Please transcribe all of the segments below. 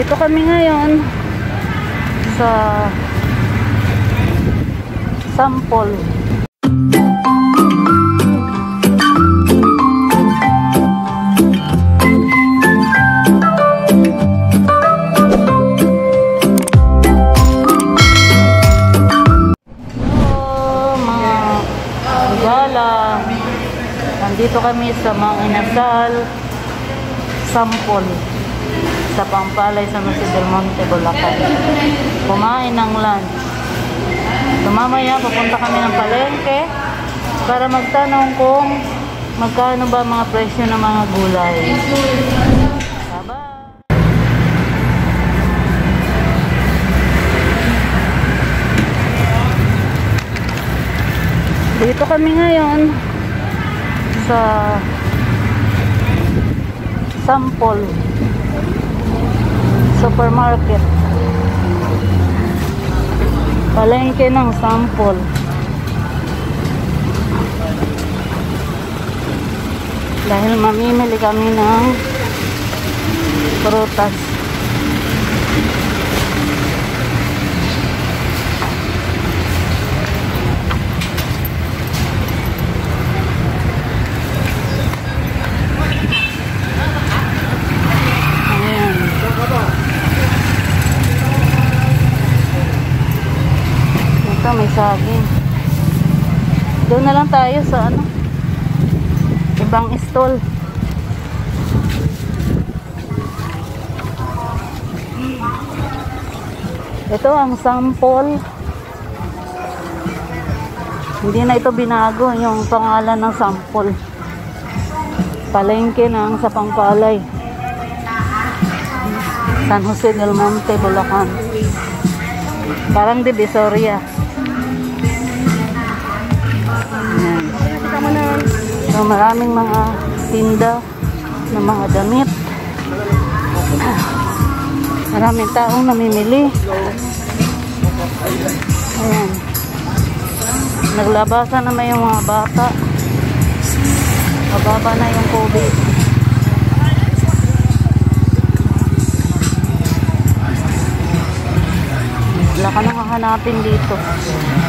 Dito kami ngayon sa sample. Nandito kami sa Mang Inasal sample sa Pampalay, San Jose del Monte, Bulacan. Kumain ng lunch. So mamaya pupunta kami ng palengke para magtanong kung magkano ba mga presyo ng mga gulay. Dito kami ngayon sa sample supermarket, palengke ng sample. Dahil mamimili kami ng prutas. May saging. Doon na lang tayo sa ibang stall. Ito ang sample. Hindi na ito binago yung pangalan ng sample. Palengke ng sa Pampalay, San Jose del Monte, Bulacan. Parang Divisoria. So, maraming mga tinda ng mga damit. Maraming taong namimili. Ayan. Naglabasan naman yung mga bata. Mababa na yung COVID. Wala ka nang hahanapin dito.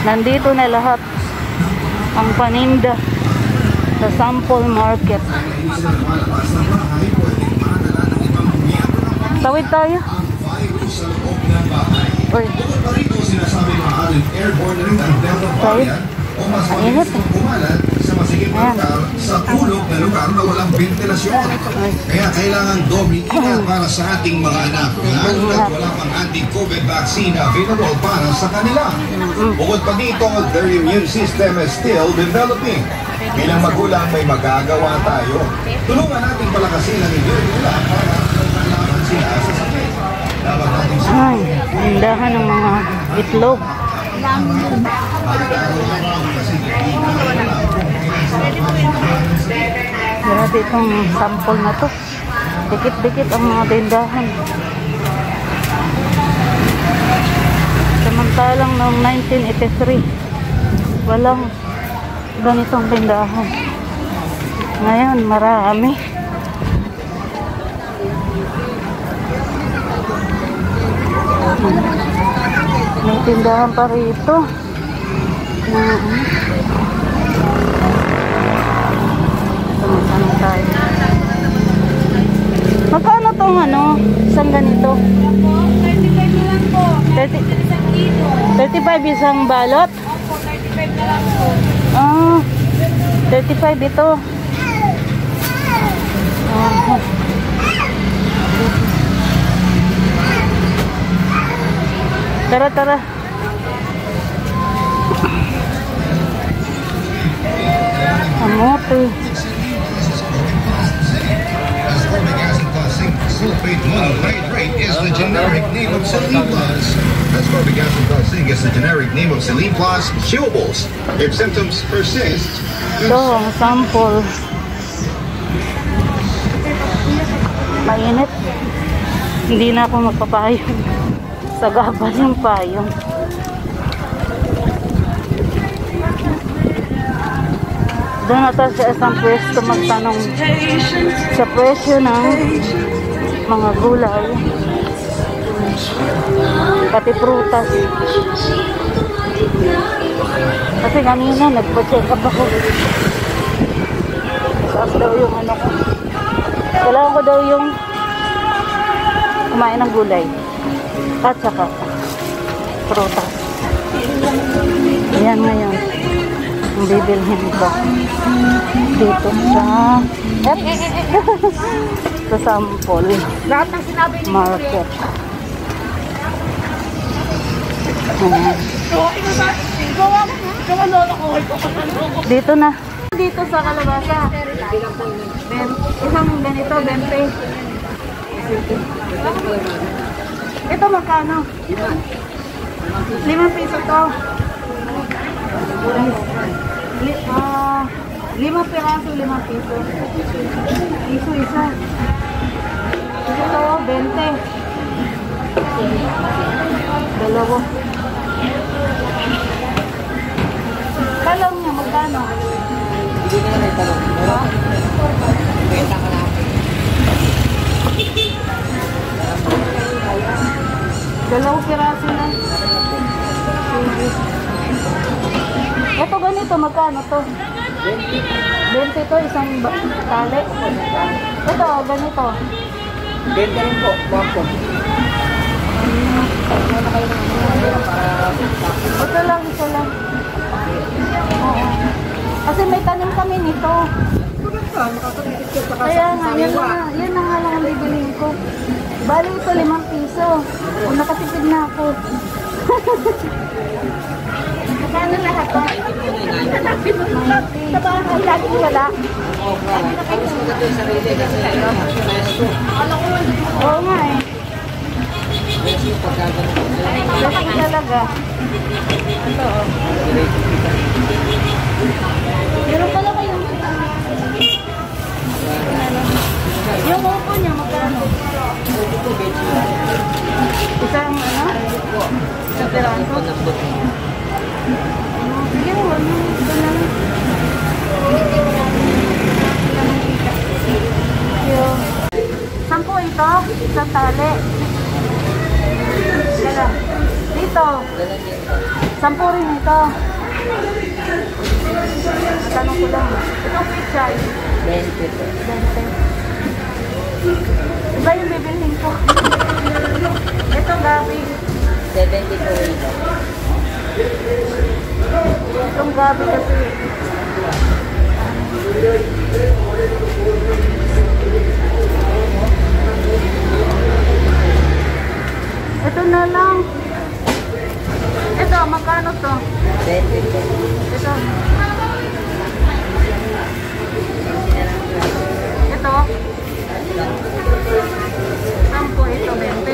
Nandito na lahat ang paninda sa sample market. Tawid tayo. Uy. Tawid. Mainit eh. Ayan. Sa ulog na lugar na walang ventilasyon. Kaya kailangan doble ingat para sa ating mga anak. At wala pang anti-COVID vaccine available para sa kanila. Bukod pa dito, their immune system is still developing. Bilang magulang may magagawa tayo. Tulungan natin palakasin ang immune nila para malaman sila sa sakit. Ay, hindahan ng mga itlog. Grabe itong sample na to. Dikit-dikit ang mga tindahan. Samantalang noong 1983 walang ganitong tindahan. Ngayon marami. May tindahan pa rito na tanong tayo. Magkano tong isang ganito? 35 lang po. 35 isang balot? Opo, 35 na lang po. 35 ito. Tara, tara. Kamote. Sulfate monohydrate is the generic name of Saline Plus. Ascorbic acid plus zinc is the generic name of Saline Plus chewables. If symptoms persist, ito ang sample. Mainit. Hindi na ako magpapayong. Sagabal yung payong. Doon na tayo sa isang pwesto magtanong sa presyo ng mga gulay. Pati prutas. Kasi kanina nagpa-check up ako. Taas daw yung ano ko. Kailangan ko daw yung kumain ng gulay. At saka prutas. Ayan ngayon. Ang bibilhin ko. Dito sa sa sample. Lahat ng sinabi ni Market. Ayan. Dito na. Dito sa kalabasa. Isang ganito, 20. Ito magkano? 5 piso to. 5 piraso, 5 piso. Piso isa. Ito, 20. Dalawa. Talong niya, magkano? Hindi ka na may talong. Benta ka na. Dalawang piraso na. Ito ganito, magkano to? 20 to, isang tali. Ito, ganito. Benta rin po. Bako. Ito lang, isa lang. Oo. Kasi may tanim kami nito. Kaya nga, yan na nga lang ang bibiliin ko. Bali ito, 5 piso. O, nakatipid na ako. Magkano lahat to? Sa bahay, lagi wala. Oo nga eh. Laki talaga. Ito o. Meron pala kayong yung upo niya, magkano? Isang ano? Isang piraso? Sige mo, ano? Ito na lang. Yung 10 ito, isang tali. Kaya, dito. 10 rin ito. Tanong ko lang. Itong pichay. 20 po. 20. Iba yung bibilhin ko. Ito gabi. 70 po ito. Itong gabi kasi. Ito na lang. Ito, magkano to? 20 po. Ito. Ito. 10, ito 20.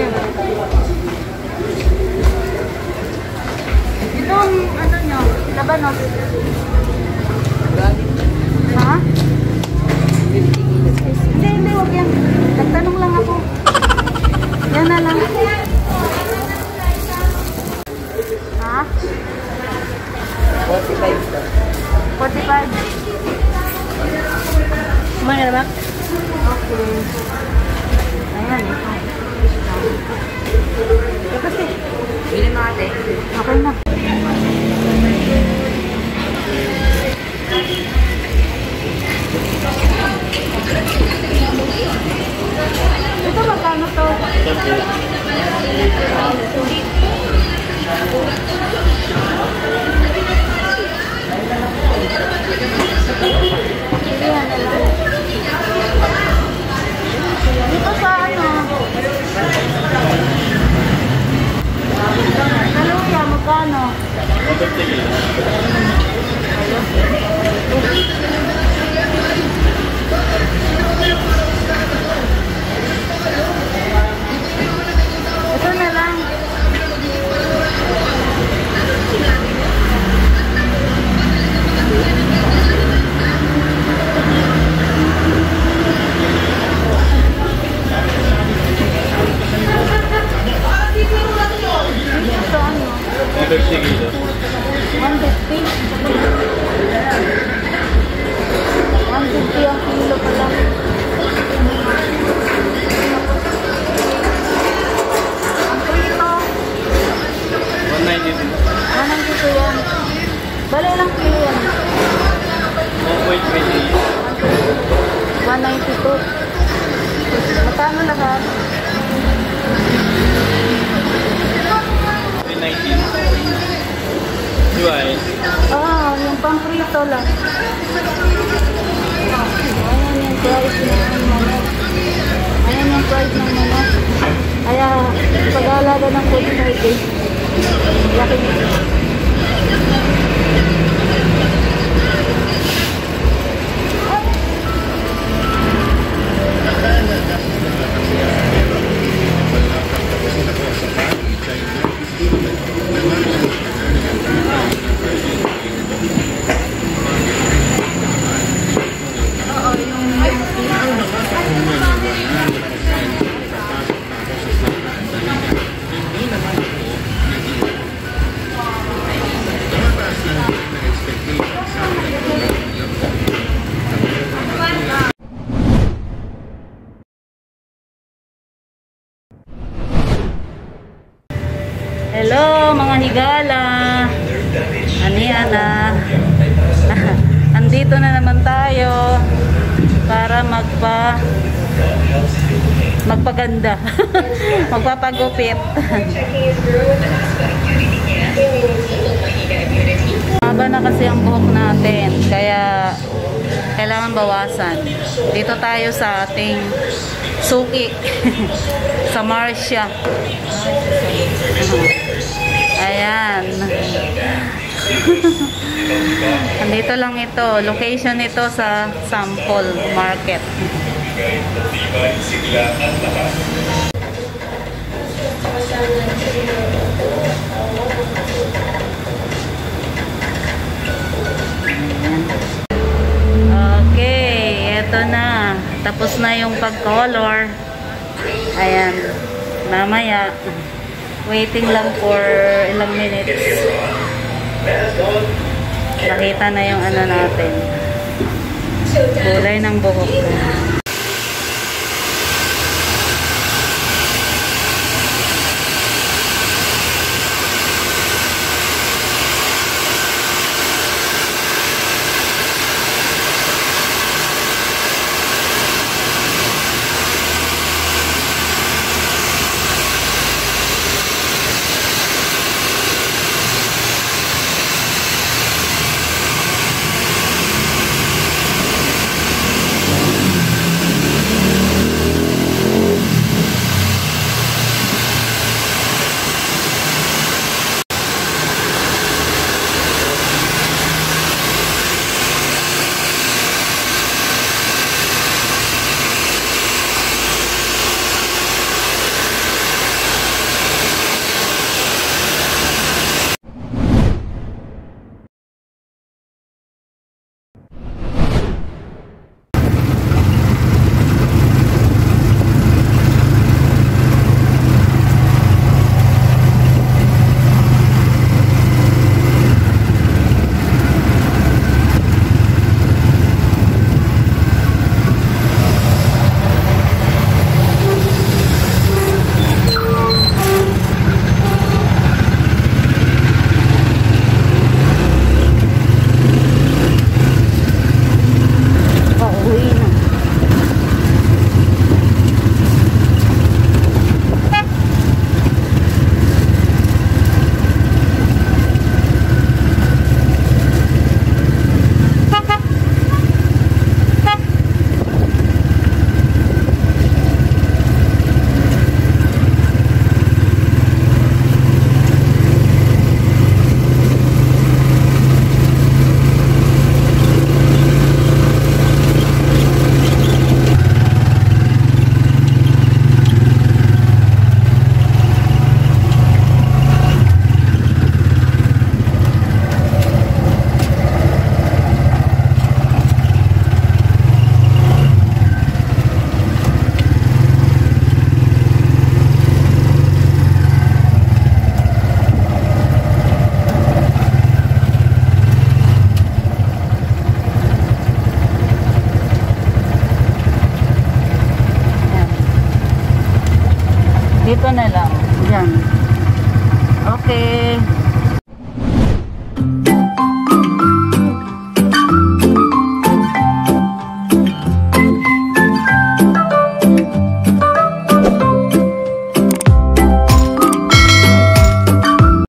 Itong ano nyo, labanos. Galing Ha? 50 kilos. Hindi, wag yan. Nagtanong lang ako. Yan na lang. Ha? 45 po. 45. Kumain na ba? Okay. Ayan, ito. Ito kasi. Bili mo ate. Okay na. Ito magkano to? Ayan na lang. Dito sa ano? Kaluya, magkano? Ito na lang. Ito ano? 150 kilos. 150. 150 ang kilo pala. Ang prito. Anong kilo yan? Bale lang kilo yan. 192. Magkano lahat? 319. Diba? Yung pang-prito lang. Ayan yung price ng manok. Ayan yung price ng manok. Kaya, pag-aalaga ng 45 days. Laki nito. Hello mga higala. Ana. Andito na naman tayo para magpaganda. Magpapagupit. Haba na kasi ang buhok natin, kaya kailangan bawasan. Dito tayo sa ating suki sa Marcia. Ayan. Andito lang ito. Location ito sa Sample Market. Okay, eto na. Tapos na yung pag-color. Ayan. Mamaya, waiting lang for ilang minutes. Nakita na yung ano natin. Kulay ng buhok. Dito na lang. Diyan. Okay.